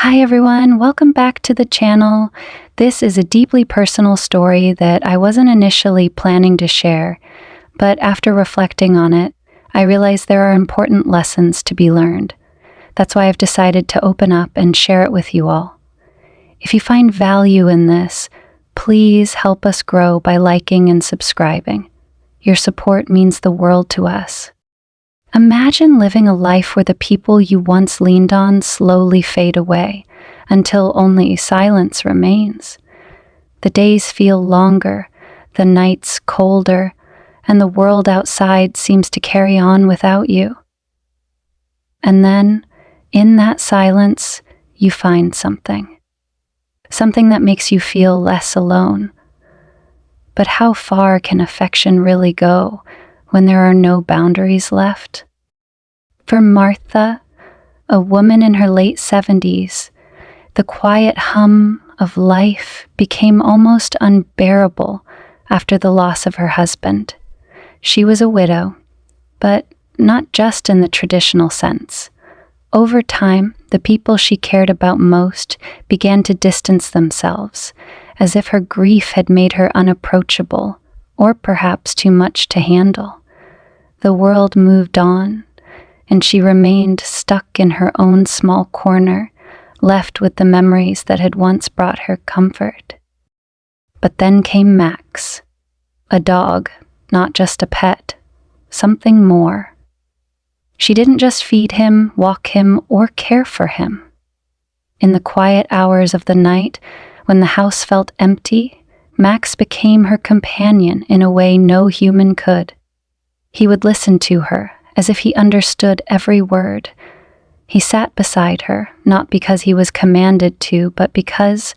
Hi everyone, welcome back to the channel. This is a deeply personal story that I wasn't initially planning to share, but after reflecting on it, I realized there are important lessons to be learned. That's why I've decided to open up and share it with you all. If you find value in this, please help us grow by liking and subscribing. Your support means the world to us. Imagine living a life where the people you once leaned on slowly fade away until only silence remains. The days feel longer, the nights colder, and the world outside seems to carry on without you. And then, in that silence, you find something that makes you feel less alone. But how far can affection really go when there are no boundaries left? For Martha, a woman in her late 70s, the quiet hum of life became almost unbearable after the loss of her husband. She was a widow, but not just in the traditional sense. Over time, the people she cared about most began to distance themselves, as if her grief had made her unapproachable, or perhaps too much to handle. The world moved on, and she remained stuck in her own small corner, left with the memories that had once brought her comfort. But then came Max, a dog, not just a pet, something more. She didn't just feed him, walk him, or care for him. In the quiet hours of the night, when the house felt empty, Max became her companion in a way no human could. He would listen to her, as if he understood every word. He sat beside her, not because he was commanded to, but because,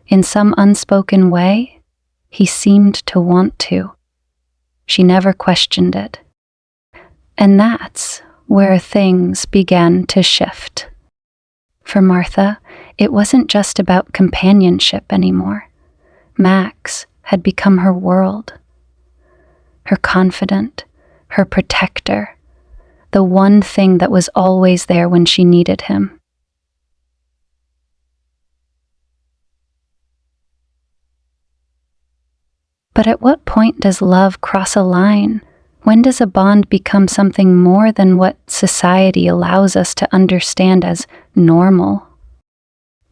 in some unspoken way, he seemed to want to. She never questioned it. And that's where things began to shift. For Martha, it wasn't just about companionship anymore. Max had become her world. Her confidant, her protector, the one thing that was always there when she needed him. But at what point does love cross a line? When does a bond become something more than what society allows us to understand as normal?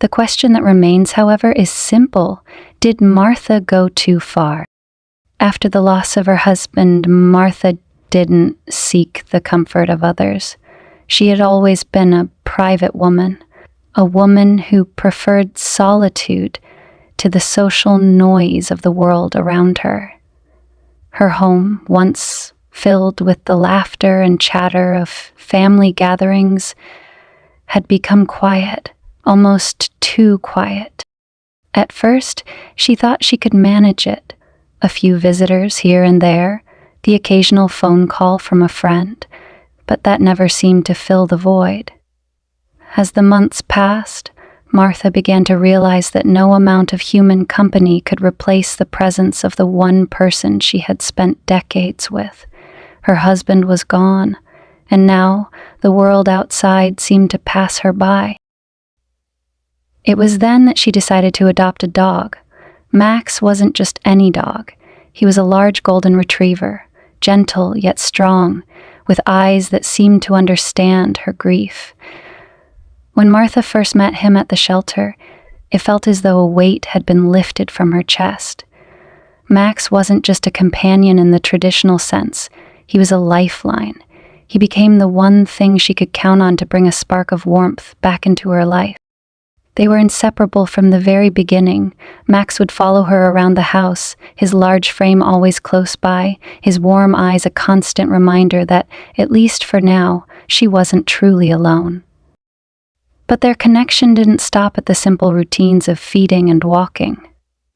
The question that remains, however, is simple. Did Martha go too far? After the loss of her husband, Martha didn't seek the comfort of others. She had always been a private woman, a woman who preferred solitude to the social noise of the world around her. Her home, once filled with the laughter and chatter of family gatherings, had become quiet, almost too quiet. At first, she thought she could manage it. A few visitors here and there, the occasional phone call from a friend, but that never seemed to fill the void. As the months passed, Martha began to realize that no amount of human company could replace the presence of the one person she had spent decades with. Her husband was gone, and now the world outside seemed to pass her by. It was then that she decided to adopt a dog. Max wasn't just any dog. He was a large golden retriever, gentle yet strong, with eyes that seemed to understand her grief. When Martha first met him at the shelter, it felt as though a weight had been lifted from her chest. Max wasn't just a companion in the traditional sense. He was a lifeline. He became the one thing she could count on to bring a spark of warmth back into her life. They were inseparable from the very beginning. Max would follow her around the house, his large frame always close by, his warm eyes a constant reminder that, at least for now, she wasn't truly alone. But their connection didn't stop at the simple routines of feeding and walking.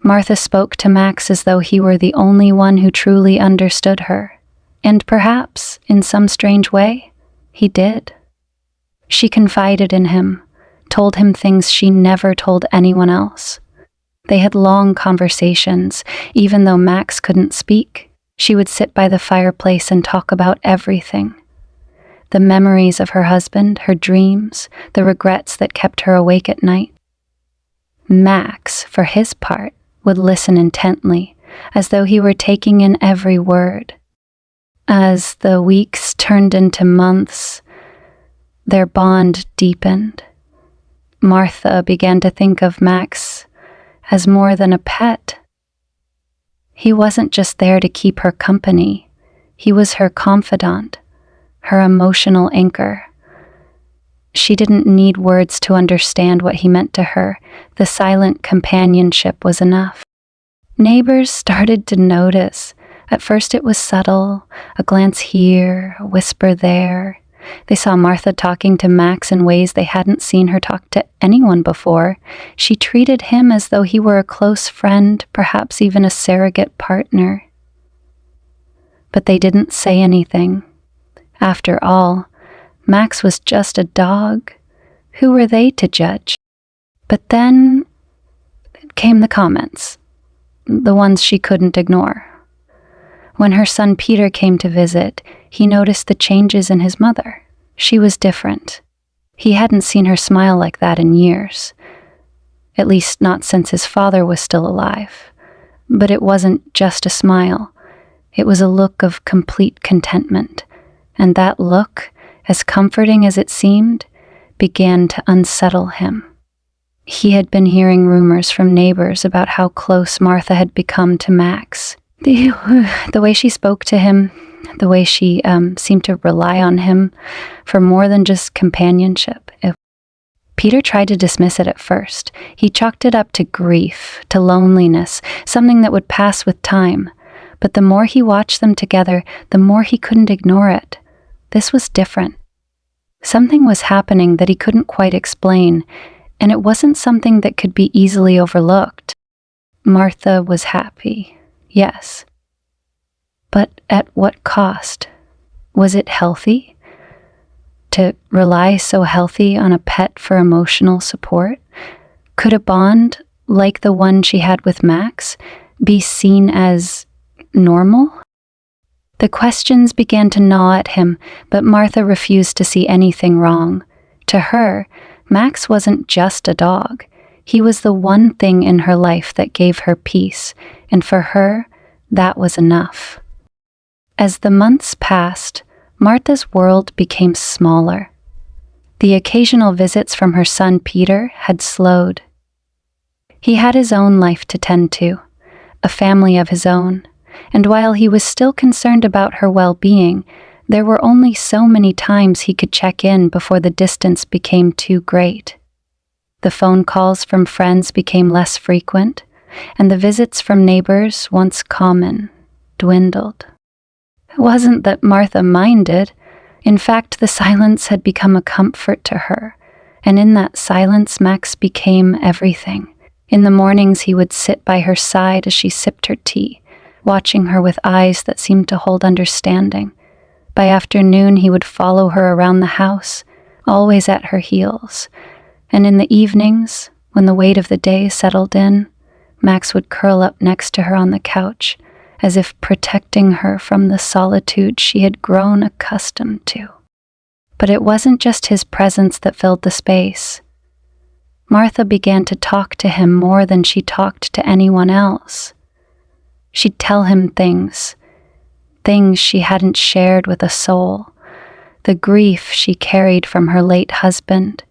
Martha spoke to Max as though he were the only one who truly understood her. And perhaps, in some strange way, he did. She confided in him, told him things she never told anyone else. They had long conversations, even though Max couldn't speak. She would sit by the fireplace and talk about everything. the memories of her husband, her dreams, the regrets that kept her awake at night. Max, for his part, would listen intently, as though he were taking in every word. As the weeks turned into months, their bond deepened. Martha began to think of Max as more than a pet. He wasn't just there to keep her company. He was her confidant, her emotional anchor. She didn't need words to understand what he meant to her. The silent companionship was enough. Neighbors started to notice. At first it was subtle, a glance here, a whisper there. They saw Martha talking to Max in ways they hadn't seen her talk to anyone before. She treated him as though he were a close friend, perhaps even a surrogate partner. But they didn't say anything. After all, Max was just a dog. Who were they to judge? But then came the comments, the ones she couldn't ignore. When her son Peter came to visit, he noticed the changes in his mother. She was different. He hadn't seen her smile like that in years. At least not since his father was still alive. But it wasn't just a smile. It was a look of complete contentment. And that look, as comforting as it seemed, began to unsettle him. He had been hearing rumors from neighbors about how close Martha had become to Max. The way she spoke to him, the way she seemed to rely on him for more than just companionship. Peter tried to dismiss it at first. He chalked it up to grief, to loneliness, something that would pass with time. But the more he watched them together, the more he couldn't ignore it. This was different. Something was happening that he couldn't quite explain, and it wasn't something that could be easily overlooked. Martha was happy. Yes. But at what cost? Was it healthy? To rely so healthy on a pet for emotional support? Could a bond, like the one she had with Max, be seen as normal? The questions began to gnaw at him, but Martha refused to see anything wrong. To her, Max wasn't just a dog. He was the one thing in her life that gave her peace, and for her, that was enough. As the months passed, Martha's world became smaller. The occasional visits from her son Peter had slowed. He had his own life to tend to, a family of his own, and while he was still concerned about her well-being, there were only so many times he could check in before the distance became too great. The phone calls from friends became less frequent, and the visits from neighbors, once common, dwindled. It wasn't that Martha minded. In fact, the silence had become a comfort to her, and in that silence Max became everything. In the mornings he would sit by her side as she sipped her tea, watching her with eyes that seemed to hold understanding. By afternoon he would follow her around the house, always at her heels. And in the evenings, when the weight of the day settled in, Max would curl up next to her on the couch, as if protecting her from the solitude she had grown accustomed to. But it wasn't just his presence that filled the space. Martha began to talk to him more than she talked to anyone else. She'd tell him things she hadn't shared with a soul, the grief she carried from her late husband,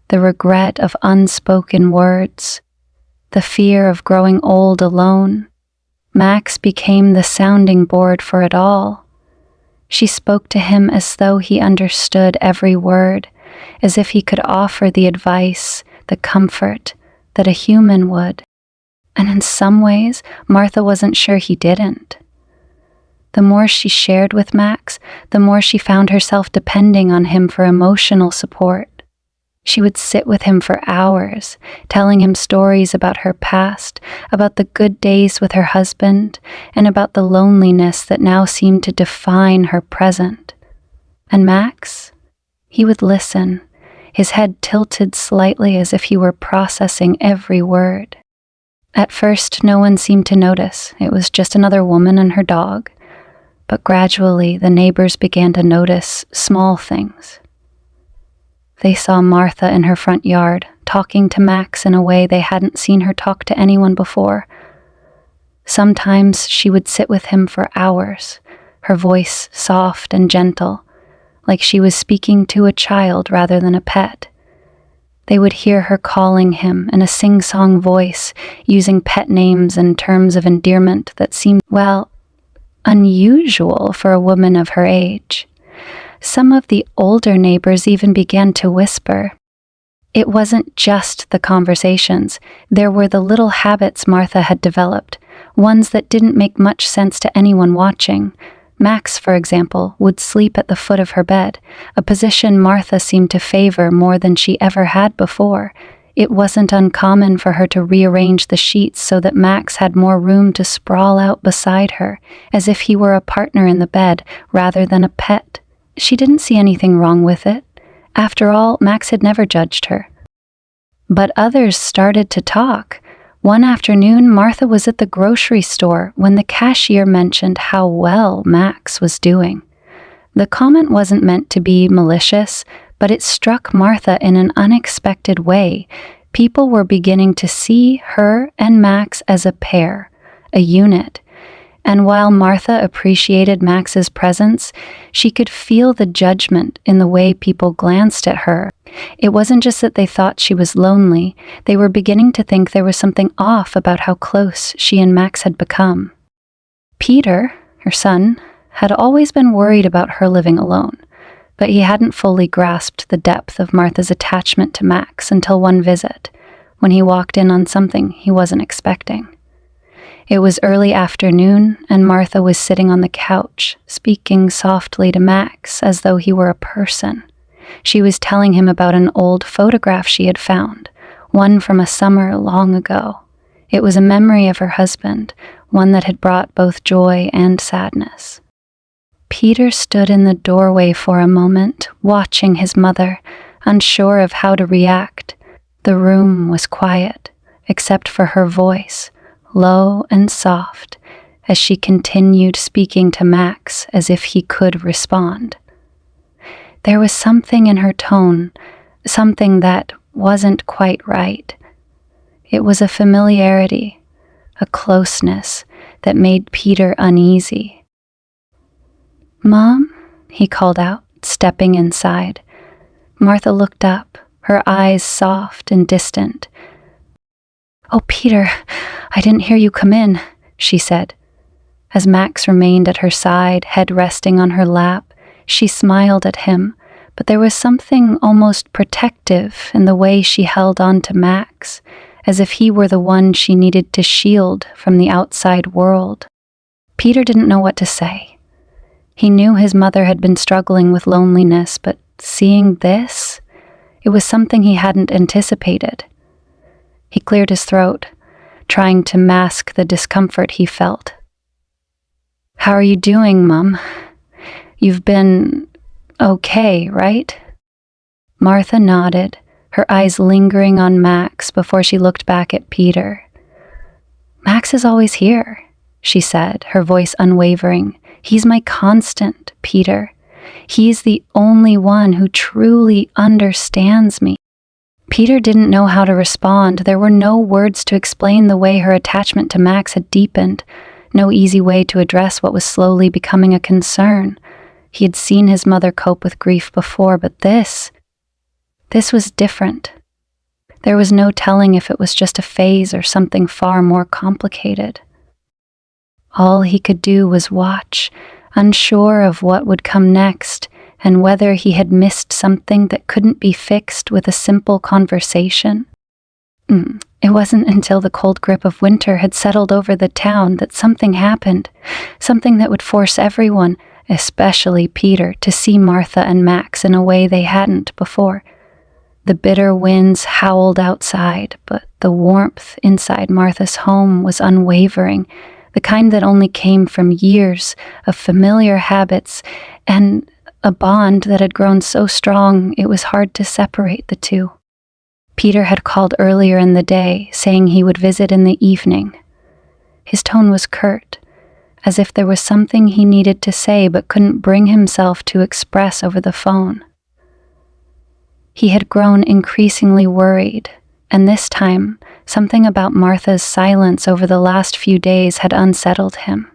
the regret of unspoken words, the fear of growing old alone. Max became the sounding board for it all. She spoke to him as though he understood every word, as if he could offer the advice, the comfort that a human would. And in some ways, Martha wasn't sure he didn't. The more she shared with Max, the more she found herself depending on him for emotional support. She would sit with him for hours, telling him stories about her past, about the good days with her husband, and about the loneliness that now seemed to define her present. And Max? He would listen, his head tilted slightly as if he were processing every word. At first, no one seemed to notice. It was just another woman and her dog. but gradually the neighbors began to notice small things. They saw Martha in her front yard, talking to Max in a way they hadn't seen her talk to anyone before. Sometimes she would sit with him for hours, her voice soft and gentle, like she was speaking to a child rather than a pet. They would hear her calling him in a sing-song voice, using pet names and terms of endearment that seemed, well, unusual for a woman of her age. Some of the older neighbors even began to whisper. It wasn't just the conversations. There were the little habits Martha had developed, ones that didn't make much sense to anyone watching. Max, for example, would sleep at the foot of her bed, a position Martha seemed to favor more than she ever had before. It wasn't uncommon for her to rearrange the sheets so that Max had more room to sprawl out beside her, as if he were a partner in the bed rather than a pet. She didn't see anything wrong with it. After all, Max had never judged her. But others started to talk. One afternoon, Martha was at the grocery store when the cashier mentioned how well Max was doing. The comment wasn't meant to be malicious, but it struck Martha in an unexpected way. People were beginning to see her and Max as a pair, a unit. And while Martha appreciated Max's presence, she could feel the judgment in the way people glanced at her. It wasn't just that they thought she was lonely, they were beginning to think there was something off about how close she and Max had become. Peter, her son, had always been worried about her living alone, but he hadn't fully grasped the depth of Martha's attachment to Max until one visit, when he walked in on something he wasn't expecting. It was early afternoon, and Martha was sitting on the couch, speaking softly to Max as though he were a person. She was telling him about an old photograph she had found, one from a summer long ago. It was a memory of her husband, one that had brought both joy and sadness. Peter stood in the doorway for a moment, watching his mother, unsure of how to react. The room was quiet, except for her voice, low and soft, as she continued speaking to Max as if he could respond. There was something in her tone, something that wasn't quite right. It was a familiarity, a closeness that made Peter uneasy. "Mom?" he called out, stepping inside. Martha looked up, her eyes soft and distant. "Oh, Peter, I didn't hear you come in," she said. As Max remained at her side, head resting on her lap, she smiled at him, but there was something almost protective in the way she held on to Max, as if he were the one she needed to shield from the outside world. Peter didn't know what to say. He knew his mother had been struggling with loneliness, but seeing this, it was something he hadn't anticipated. He cleared his throat, trying to mask the discomfort he felt. "How are you doing, Mom? You've been okay, right?" Martha nodded, her eyes lingering on Max before she looked back at Peter. "Max is always here," she said, her voice unwavering. "He's my constant, Peter. He's the only one who truly understands me." Peter didn't know how to respond. There were no words to explain the way her attachment to Max had deepened, no easy way to address what was slowly becoming a concern. He had seen his mother cope with grief before, but this was different. There was no telling if it was just a phase or something far more complicated. All he could do was watch, unsure of what would come next, and whether he had missed something that couldn't be fixed with a simple conversation. It wasn't until the cold grip of winter had settled over the town that something happened, something that would force everyone, especially Peter, to see Martha and Max in a way they hadn't before. The bitter winds howled outside, but the warmth inside Martha's home was unwavering, the kind that only came from years of familiar habits and a bond that had grown so strong it was hard to separate the two. Peter had called earlier in the day, saying he would visit in the evening. His tone was curt, as if there was something he needed to say but couldn't bring himself to express over the phone. He had grown increasingly worried, and this time, something about Martha's silence over the last few days had unsettled him.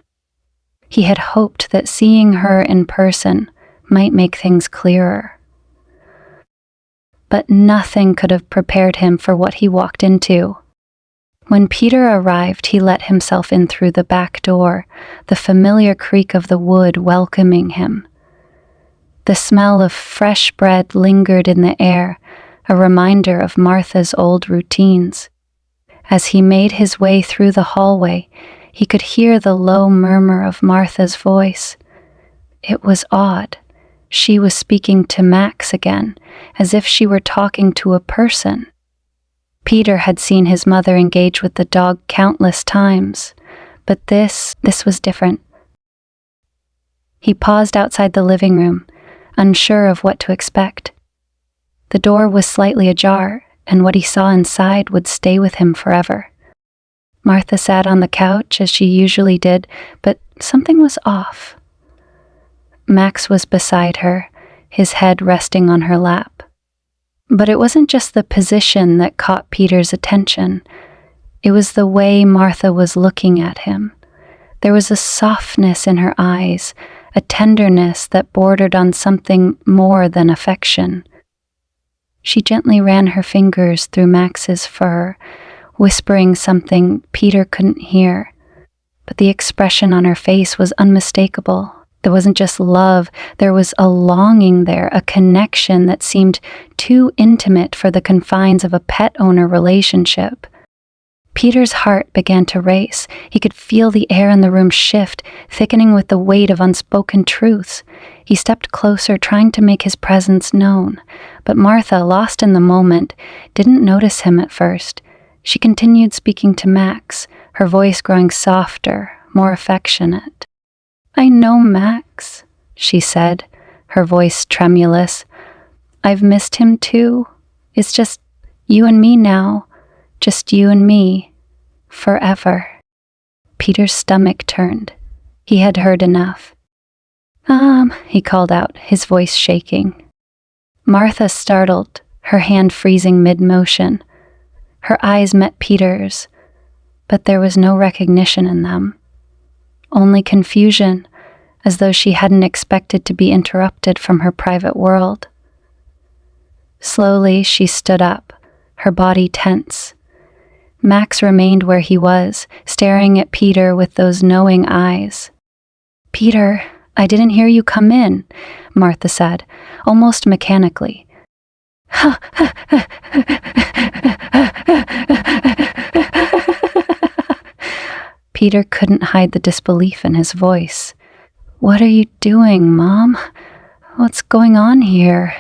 He had hoped that seeing her in person might make things clearer. But nothing could have prepared him for what he walked into. When Peter arrived, he let himself in through the back door, the familiar creak of the wood welcoming him. The smell of fresh bread lingered in the air, a reminder of Martha's old routines. As he made his way through the hallway, he could hear the low murmur of Martha's voice. It was odd. She was speaking to Max again, as if she were talking to a person. Peter had seen his mother engage with the dog countless times, but this was different. He paused outside the living room, unsure of what to expect. The door was slightly ajar, and what he saw inside would stay with him forever. Martha sat on the couch as she usually did, but something was off. Max was beside her, his head resting on her lap. But it wasn't just the position that caught Peter's attention. It was the way Martha was looking at him. There was a softness in her eyes, a tenderness that bordered on something more than affection. She gently ran her fingers through Max's fur, whispering something Peter couldn't hear. But the expression on her face was unmistakable. There wasn't just love, there was a longing there, a connection that seemed too intimate for the confines of a pet owner relationship. Peter's heart began to race. He could feel the air in the room shift, thickening with the weight of unspoken truths. He stepped closer, trying to make his presence known. But Martha, lost in the moment, didn't notice him at first. She continued speaking to Max, her voice growing softer, more affectionate. "I know, Max," she said, her voice tremulous. "I've missed him too. It's just you and me now. Just you and me. Forever." Peter's stomach turned. He had heard enough. He called out, his voice shaking. Martha startled, her hand freezing mid-motion. Her eyes met Peter's, but there was no recognition in them. Only confusion, as though she hadn't expected to be interrupted from her private world. Slowly, she stood up, her body tense. Max remained where he was, staring at Peter with those knowing eyes. "Peter, I didn't hear you come in," Martha said, almost mechanically. Peter couldn't hide the disbelief in his voice. "What are you doing, Mom? What's going on here?"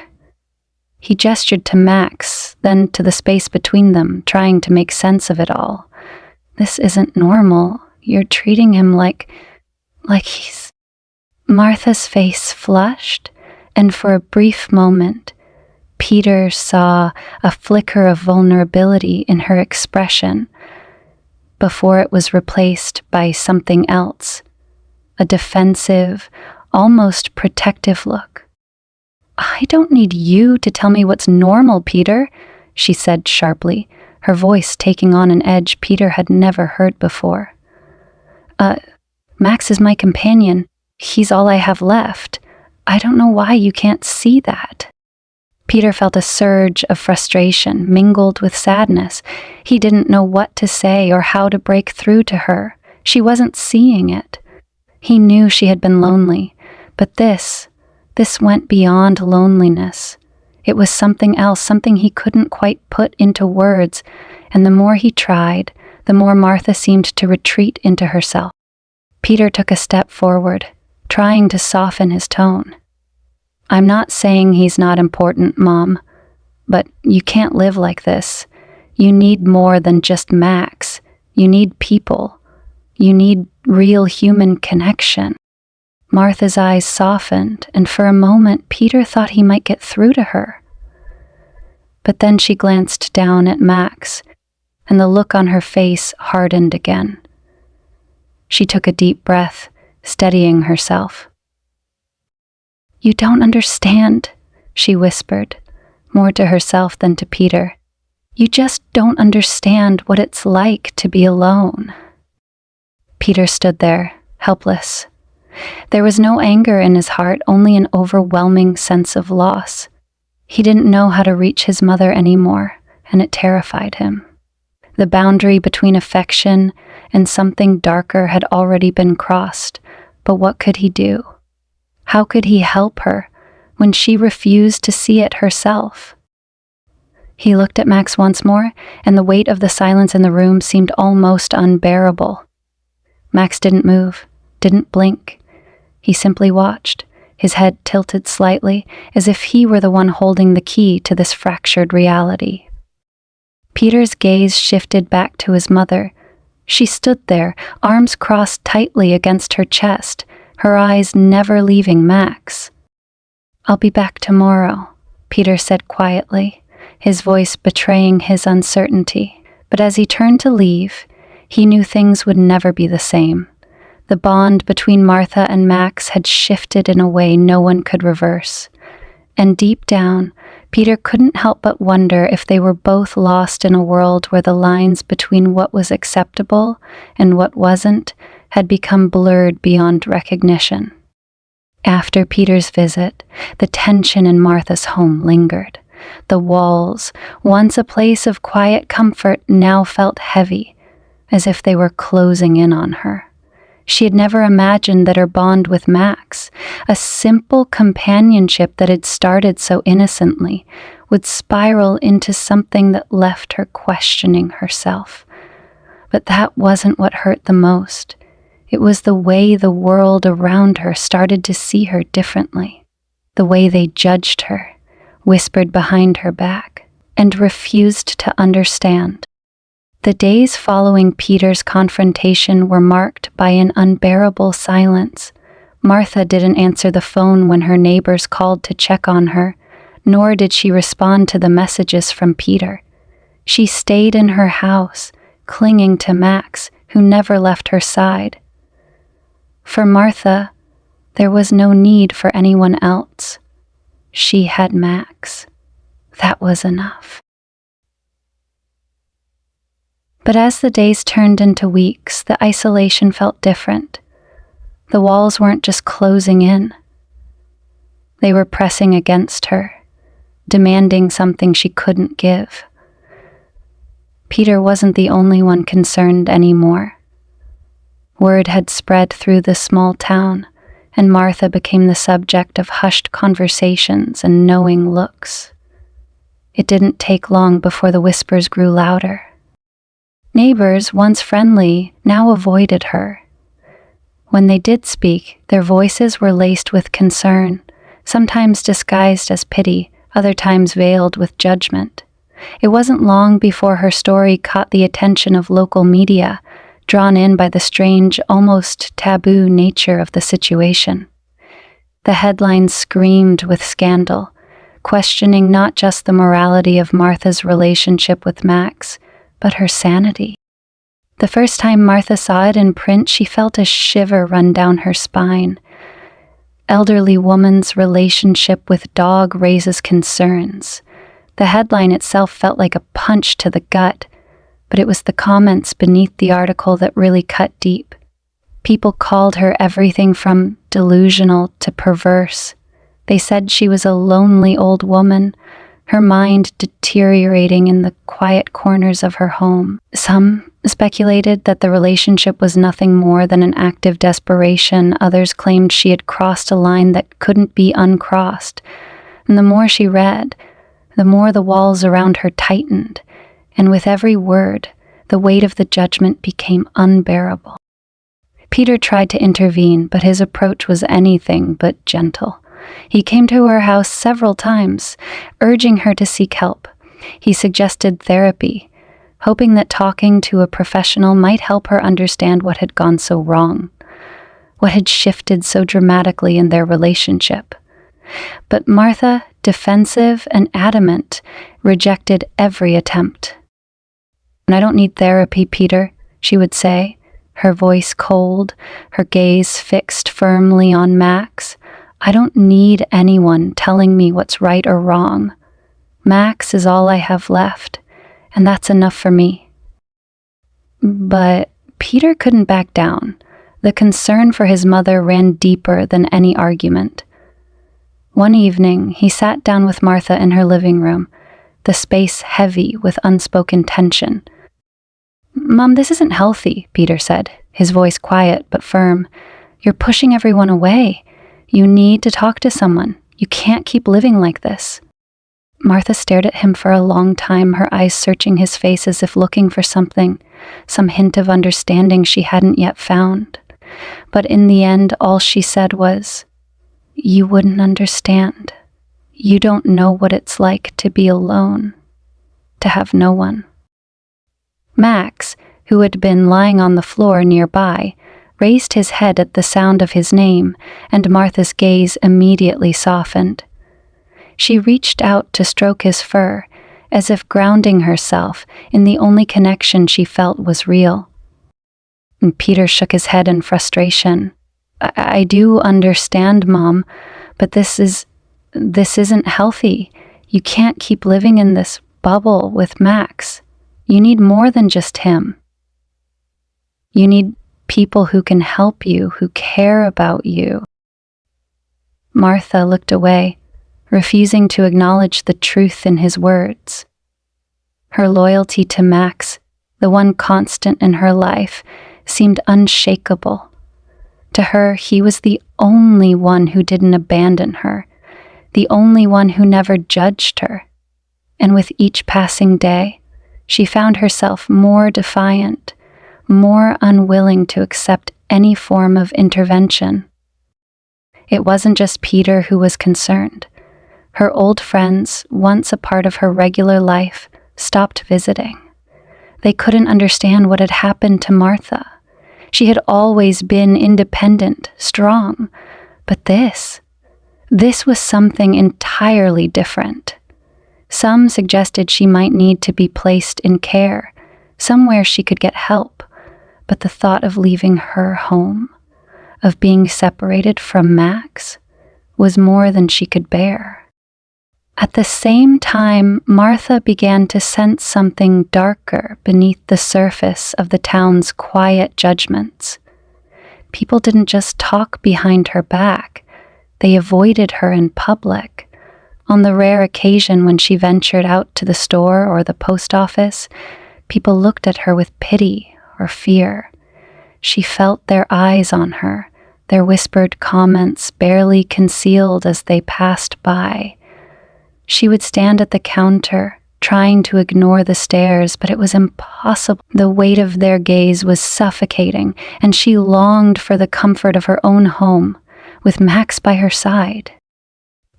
He gestured to Max, then to the space between them, trying to make sense of it all. "This isn't normal. You're treating him like he's..." Martha's face flushed, and for a brief moment, Peter saw a flicker of vulnerability in her expression before it was replaced by something else, a defensive, almost protective look. "I don't need you to tell me what's normal, Peter," she said sharply, her voice taking on an edge Peter had never heard before. Max is my companion. He's all I have left. I don't know why you can't see that." Peter felt a surge of frustration mingled with sadness. He didn't know what to say or how to break through to her. She wasn't seeing it. He knew she had been lonely, but this went beyond loneliness. It was something else, something he couldn't quite put into words, and the more he tried, the more Martha seemed to retreat into herself. Peter took a step forward, trying to soften his tone. "I'm not saying he's not important, Mom, but you can't live like this. You need more than just Max. You need people. You need real human connection." Martha's eyes softened, and for a moment Peter thought he might get through to her. But then she glanced down at Max, and the look on her face hardened again. She took a deep breath, steadying herself. "You don't understand," she whispered, more to herself than to Peter. "You just don't understand what it's like to be alone." Peter stood there, helpless. There was no anger in his heart, only an overwhelming sense of loss. He didn't know how to reach his mother anymore, and it terrified him. The boundary between affection and something darker had already been crossed, but what could he do? How could he help her when she refused to see it herself? He looked at Max once more, and the weight of the silence in the room seemed almost unbearable. Max didn't move, didn't blink. He simply watched, his head tilted slightly, as if he were the one holding the key to this fractured reality. Peter's gaze shifted back to his mother. She stood there, arms crossed tightly against her chest, her eyes never leaving Max. "I'll be back tomorrow," Peter said quietly, his voice betraying his uncertainty. But as he turned to leave, he knew things would never be the same. The bond between Martha and Max had shifted in a way no one could reverse. And deep down, Peter couldn't help but wonder if they were both lost in a world where the lines between what was acceptable and what wasn't had become blurred beyond recognition. After Peter's visit, the tension in Martha's home lingered. The walls, once a place of quiet comfort, now felt heavy, as if they were closing in on her. She had never imagined that her bond with Max, a simple companionship that had started so innocently, would spiral into something that left her questioning herself. But that wasn't what hurt the most. It was the way the world around her started to see her differently, the way they judged her, whispered behind her back, and refused to understand. The days following Peter's confrontation were marked by an unbearable silence. Martha didn't answer the phone when her neighbors called to check on her, nor did she respond to the messages from Peter. She stayed in her house, clinging to Max, who never left her side. For Martha, there was no need for anyone else. She had Max. That was enough. But as the days turned into weeks, the isolation felt different. The walls weren't just closing in. They were pressing against her, demanding something she couldn't give. Peter wasn't the only one concerned anymore. Word had spread through the small town, and Martha became the subject of hushed conversations and knowing looks. It didn't take long before the whispers grew louder. Neighbors, once friendly, now avoided her. When they did speak, their voices were laced with concern, sometimes disguised as pity, other times veiled with judgment. It wasn't long before her story caught the attention of local media, drawn in by the strange, almost taboo nature of the situation. The headlines screamed with scandal, questioning not just the morality of Martha's relationship with Max, but her sanity. The first time Martha saw it in print, she felt a shiver run down her spine. Elderly woman's relationship with dog raises concerns. The headline itself felt like a punch to the gut, but it was the comments beneath the article that really cut deep. People called her everything from delusional to perverse. They said she was a lonely old woman, her mind deteriorating in the quiet corners of her home. Some speculated that the relationship was nothing more than an act of desperation. Others claimed she had crossed a line that couldn't be uncrossed. And the more she read, the more the walls around her tightened, and with every word, the weight of the judgment became unbearable. Peter tried to intervene, but his approach was anything but gentle. He came to her house several times, urging her to seek help. He suggested therapy, hoping that talking to a professional might help her understand what had gone so wrong, what had shifted so dramatically in their relationship. But Martha, defensive and adamant, rejected every attempt. "I don't need therapy, Peter," she would say, her voice cold, her gaze fixed firmly on Max. "I don't need anyone telling me what's right or wrong. Max is all I have left, and that's enough for me." But Peter couldn't back down. The concern for his mother ran deeper than any argument. One evening, he sat down with Martha in her living room, the space heavy with unspoken tension. "Mom, this isn't healthy," Peter said, his voice quiet but firm. "You're pushing everyone away. You need to talk to someone. You can't keep living like this." Martha stared at him for a long time, her eyes searching his face as if looking for something, some hint of understanding she hadn't yet found. But in the end, all she said was, "You wouldn't understand. You don't know what it's like to be alone, to have no one." Max, who had been lying on the floor nearby, raised his head at the sound of his name, and Martha's gaze immediately softened. She reached out to stroke his fur, as if grounding herself in the only connection she felt was real. And Peter shook his head in frustration. I do understand, Mom, but this isn't healthy. You can't keep living in this bubble with Max. You need more than just him. You need people who can help you, who care about you." Martha looked away, refusing to acknowledge the truth in his words. Her loyalty to Max, the one constant in her life, seemed unshakable. To her, he was the only one who didn't abandon her, the only one who never judged her. And with each passing day, she found herself more defiant, more unwilling to accept any form of intervention. It wasn't just Peter who was concerned. Her old friends, once a part of her regular life, stopped visiting. They couldn't understand what had happened to Martha. She had always been independent, strong, but this was something entirely different. Some suggested she might need to be placed in care, somewhere she could get help, but the thought of leaving her home, of being separated from Max, was more than she could bear. At the same time, Martha began to sense something darker beneath the surface of the town's quiet judgments. People didn't just talk behind her back, they avoided her in public. On the rare occasion when she ventured out to the store or the post office, people looked at her with pity or fear. She felt their eyes on her, their whispered comments barely concealed as they passed by. She would stand at the counter, trying to ignore the stares, but it was impossible. The weight of their gaze was suffocating, and she longed for the comfort of her own home, with Max by her side.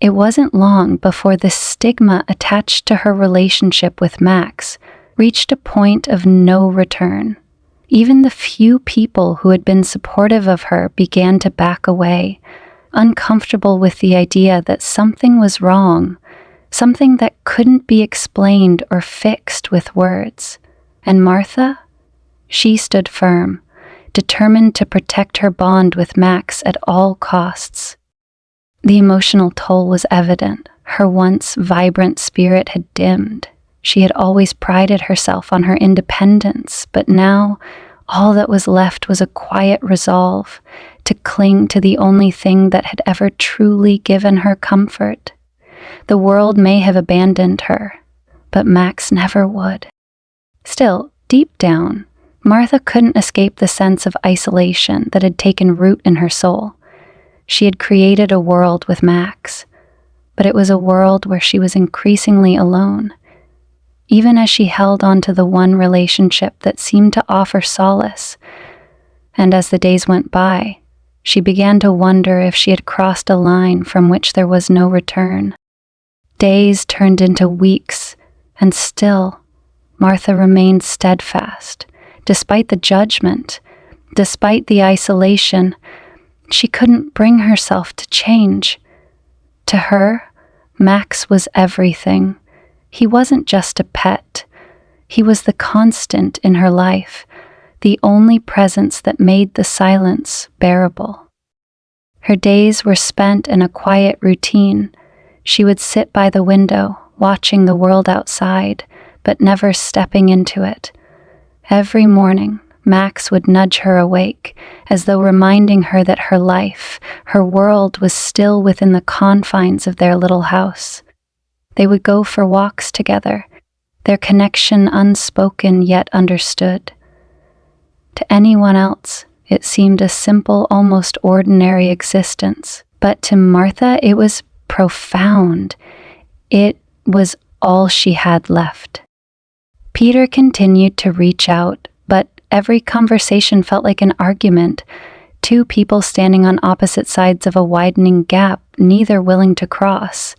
It wasn't long before the stigma attached to her relationship with Max reached a point of no return. Even the few people who had been supportive of her began to back away, uncomfortable with the idea that something was wrong, something that couldn't be explained or fixed with words. And Martha? She stood firm, determined to protect her bond with Max at all costs. The emotional toll was evident. Her once vibrant spirit had dimmed. She had always prided herself on her independence, but now all that was left was a quiet resolve to cling to the only thing that had ever truly given her comfort. The world may have abandoned her, but Max never would. Still, deep down, Martha couldn't escape the sense of isolation that had taken root in her soul. She had created a world with Max, but it was a world where she was increasingly alone. Even as she held on to the one relationship that seemed to offer solace, and as the days went by, she began to wonder if she had crossed a line from which there was no return. Days turned into weeks, and still, Martha remained steadfast. Despite the judgment, despite the isolation, she couldn't bring herself to change. To her, Max was everything. He wasn't just a pet. He was the constant in her life, the only presence that made the silence bearable. Her days were spent in a quiet routine. She would sit by the window, watching the world outside, but never stepping into it. Every morning, Max would nudge her awake, as though reminding her that her life, her world, was still within the confines of their little house. They would go for walks together, their connection unspoken yet understood. To anyone else, it seemed a simple, almost ordinary existence, but to Martha it was profound. It was all she had left. Peter continued to reach out, but every conversation felt like an argument. Two people standing on opposite sides of a widening gap, neither willing to cross.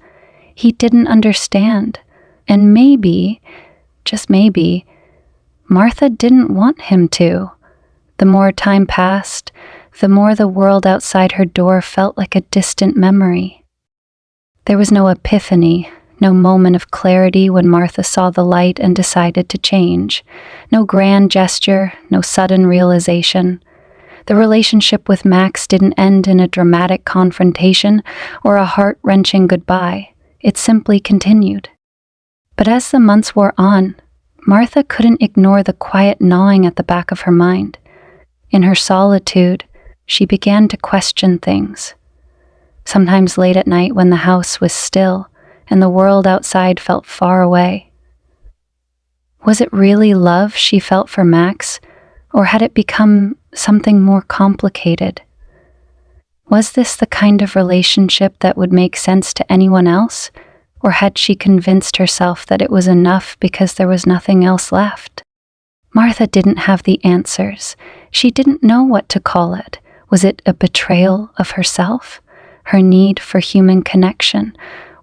He didn't understand. And maybe, just maybe, Martha didn't want him to. The more time passed, the more the world outside her door felt like a distant memory. There was no epiphany, no moment of clarity when Martha saw the light and decided to change. No grand gesture, no sudden realization. The relationship with Max didn't end in a dramatic confrontation or a heart-wrenching goodbye. It simply continued. But as the months wore on, Martha couldn't ignore the quiet gnawing at the back of her mind. In her solitude, she began to question things. Sometimes late at night when the house was still and the world outside felt far away. Was it really love she felt for Max, or had it become something more complicated? Was this the kind of relationship that would make sense to anyone else, or had she convinced herself that it was enough because there was nothing else left? Martha didn't have the answers. She didn't know what to call it. Was it a betrayal of herself, her need for human connection,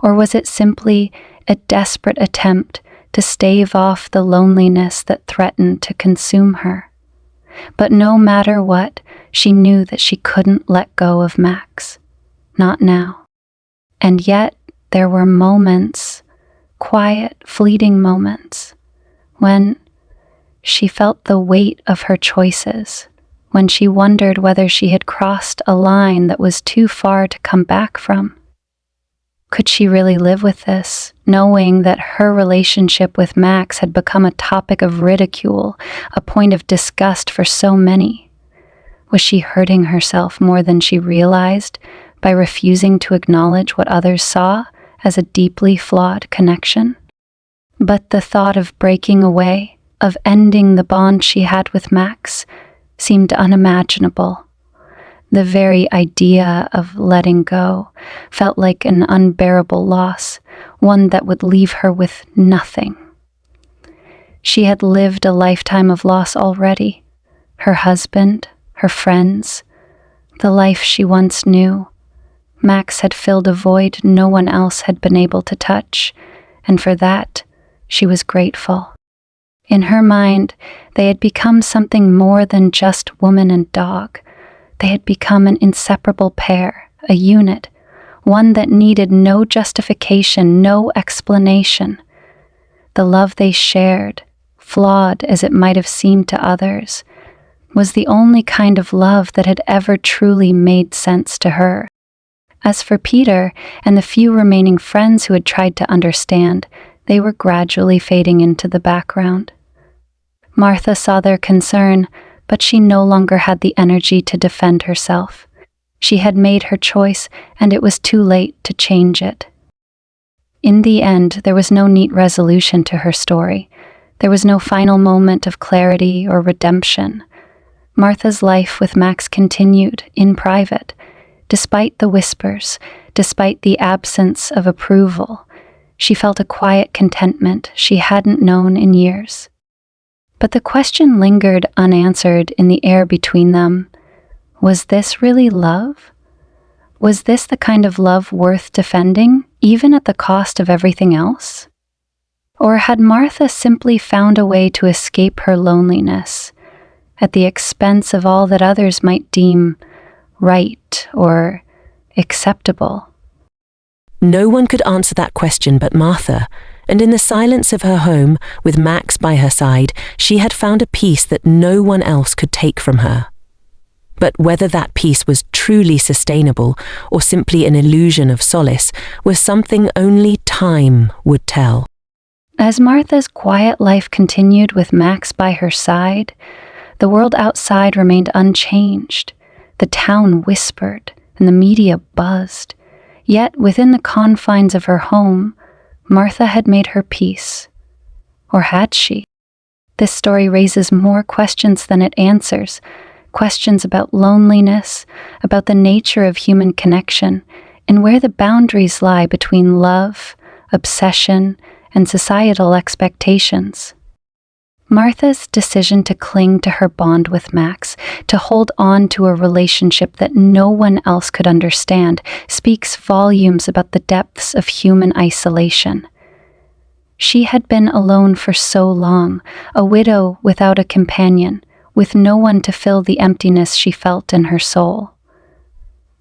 or was it simply a desperate attempt to stave off the loneliness that threatened to consume her? But no matter what, she knew that she couldn't let go of Max. Not now. And yet, there were moments, quiet, fleeting moments, when she felt the weight of her choices, when she wondered whether she had crossed a line that was too far to come back from. Could she really live with this, knowing that her relationship with Max had become a topic of ridicule, a point of disgust for so many? Was she hurting herself more than she realized by refusing to acknowledge what others saw as a deeply flawed connection? But the thought of breaking away, of ending the bond she had with Max, seemed unimaginable. The very idea of letting go felt like an unbearable loss, one that would leave her with nothing. She had lived a lifetime of loss already. Her husband, her friends, the life she once knew. Max had filled a void no one else had been able to touch, and for that, she was grateful. In her mind, they had become something more than just woman and dog. They had become an inseparable pair, a unit, one that needed no justification, no explanation. The love they shared, flawed as it might have seemed to others, was the only kind of love that had ever truly made sense to her. As for Peter and the few remaining friends who had tried to understand, they were gradually fading into the background. Martha saw their concern, but she no longer had the energy to defend herself. She had made her choice, and it was too late to change it. In the end, there was no neat resolution to her story. There was no final moment of clarity or redemption. Martha's life with Max continued, in private. Despite the whispers, despite the absence of approval, she felt a quiet contentment she hadn't known in years. But the question lingered unanswered in the air between them. Was this really love? Was this the kind of love worth defending, even at the cost of everything else? Or had Martha simply found a way to escape her loneliness, at the expense of all that others might deem right or acceptable? No one could answer that question but Martha. And in the silence of her home, with Max by her side, she had found a peace that no one else could take from her. But whether that peace was truly sustainable or simply an illusion of solace was something only time would tell. As Martha's quiet life continued with Max by her side, the world outside remained unchanged. The town whispered, and the media buzzed. Yet within the confines of her home, Martha had made her peace. Or had she? This story raises more questions than it answers. Questions about loneliness, about the nature of human connection, and where the boundaries lie between love, obsession, and societal expectations. Martha's decision to cling to her bond with Max, to hold on to a relationship that no one else could understand, speaks volumes about the depths of human isolation. She had been alone for so long, a widow without a companion, with no one to fill the emptiness she felt in her soul.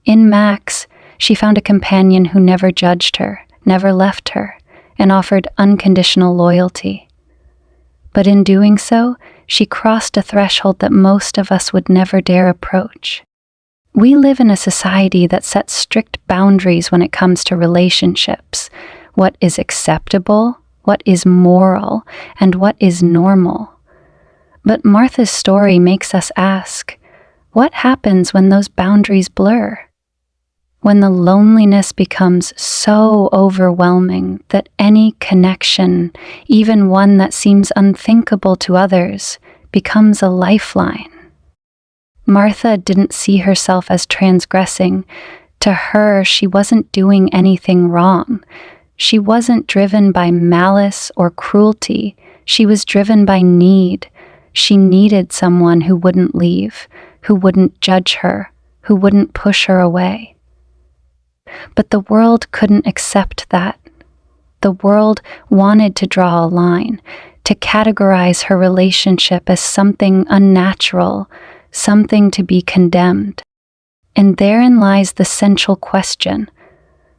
In Max, she found a companion who never judged her, never left her, and offered unconditional loyalty. But in doing so, she crossed a threshold that most of us would never dare approach. We live in a society that sets strict boundaries when it comes to relationships. What is acceptable, what is moral, and what is normal. But Martha's story makes us ask, what happens when those boundaries blur? When the loneliness becomes so overwhelming that any connection, even one that seems unthinkable to others, becomes a lifeline. Martha didn't see herself as transgressing. To her, she wasn't doing anything wrong. She wasn't driven by malice or cruelty. She was driven by need. She needed someone who wouldn't leave, who wouldn't judge her, who wouldn't push her away. But the world couldn't accept that. The world wanted to draw a line, to categorize her relationship as something unnatural, something to be condemned. And therein lies the central question.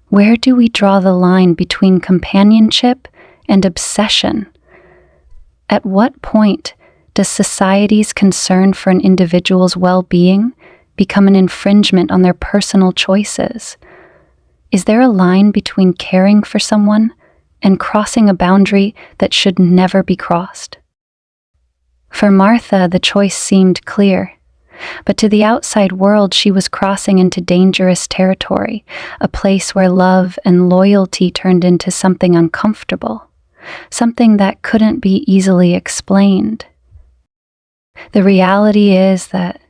Where do we draw the line between companionship and obsession? At what point does society's concern for an individual's well-being become an infringement on their personal choices? Is there a line between caring for someone and crossing a boundary that should never be crossed? For Martha, the choice seemed clear, but to the outside world she was crossing into dangerous territory, a place where love and loyalty turned into something uncomfortable, something that couldn't be easily explained. The reality is that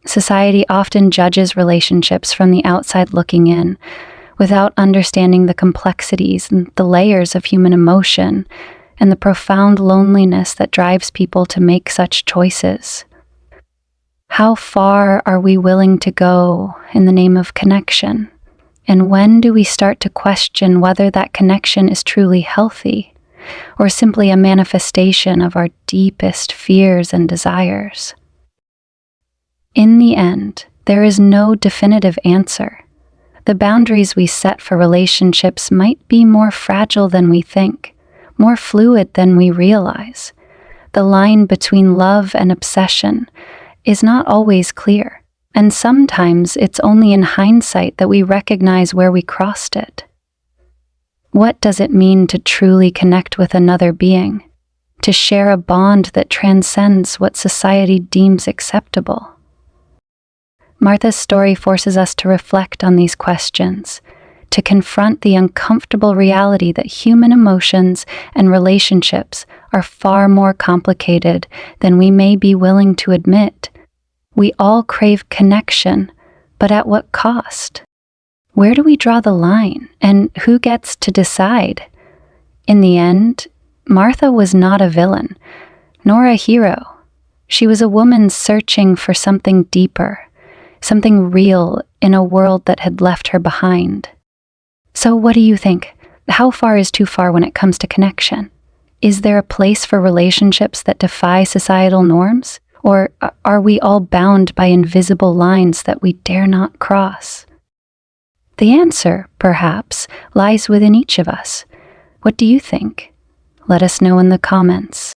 society often judges relationships from the outside looking in, without understanding the complexities and the layers of human emotion and the profound loneliness that drives people to make such choices. How far are we willing to go in the name of connection? And when do we start to question whether that connection is truly healthy or simply a manifestation of our deepest fears and desires? In the end, there is no definitive answer. The boundaries we set for relationships might be more fragile than we think, more fluid than we realize. The line between love and obsession is not always clear, and sometimes it's only in hindsight that we recognize where we crossed it. What does it mean to truly connect with another being, to share a bond that transcends what society deems acceptable? Martha's story forces us to reflect on these questions, to confront the uncomfortable reality that human emotions and relationships are far more complicated than we may be willing to admit. We all crave connection, but at what cost? Where do we draw the line, and who gets to decide? In the end, Martha was not a villain, nor a hero. She was a woman searching for something deeper, something real in a world that had left her behind. So what do you think? How far is too far when it comes to connection? Is there a place for relationships that defy societal norms? Or are we all bound by invisible lines that we dare not cross? The answer, perhaps, lies within each of us. What do you think? Let us know in the comments.